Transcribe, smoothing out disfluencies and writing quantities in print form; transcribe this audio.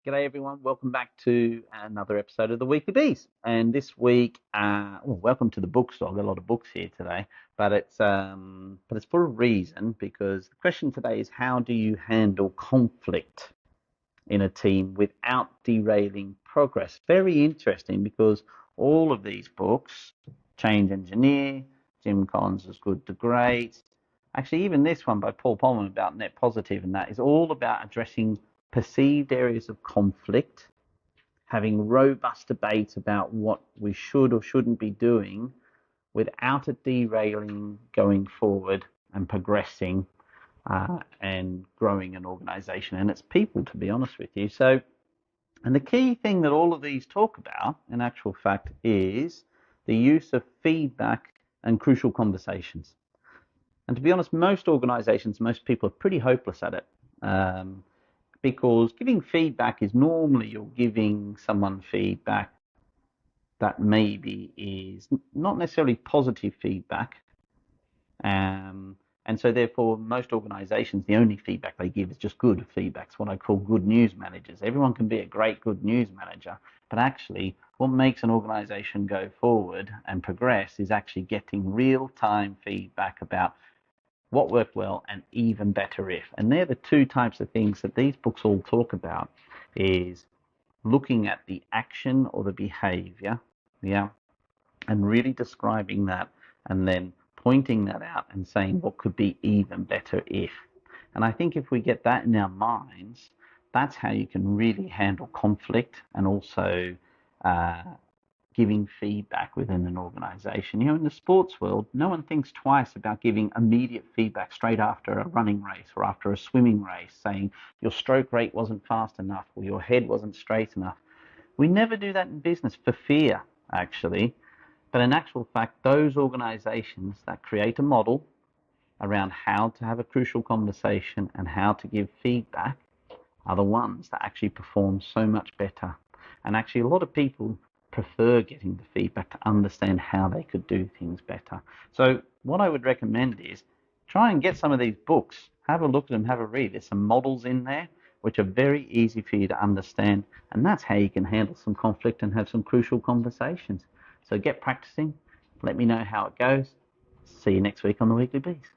G'day everyone, welcome back to another episode of the Weekly Bees. And this week, welcome to the bookstore. I've got a lot of books here today, but it's for a reason, because the question today is, how do you handle conflict in a team without derailing progress? Very interesting, because all of these books, Change Engineer, Jim Collins' Good to Great, actually even this one by Paul Polman about net positive, and that is all about addressing perceived areas of conflict, having robust debate about what we should or shouldn't be doing without it derailing going forward and progressing and growing an organization and its people, to be honest with you. So, and the key thing that all of these talk about, in actual fact, is the use of feedback and crucial conversations. And to be honest, most organizations, most people are pretty hopeless at it. Because giving feedback is normally you're giving someone feedback that maybe is not necessarily positive feedback. And so therefore, most organizations, the only feedback they give is just good feedback. It's what I call good news managers. Everyone can be a great good news manager, but actually what makes an organization go forward and progress is actually getting real-time feedback about what worked well and even better if. And they're the two types of things that these books all talk about, is looking at the action or the behavior, and really describing that and then pointing that out and saying what could be even better if. And I think if we get that in our minds, that's how you can really handle conflict and also giving feedback within an organization. In the sports world, no one thinks twice about giving immediate feedback straight after a running race or after a swimming race, saying your stroke rate wasn't fast enough or your head wasn't straight enough. We never do that in business for fear, actually. But in actual fact, those organizations that create a model around how to have a crucial conversation and how to give feedback are the ones that actually perform so much better. And actually, a lot of people prefer getting the feedback to understand how they could do things better. So what I would recommend is try and get some of these books, have a look at them, have a read. There's some models in there which are very easy for you to understand, and that's how you can handle some conflict and have some crucial conversations. So get practicing. Let me know how it goes. See you next week on the Weekly Bees.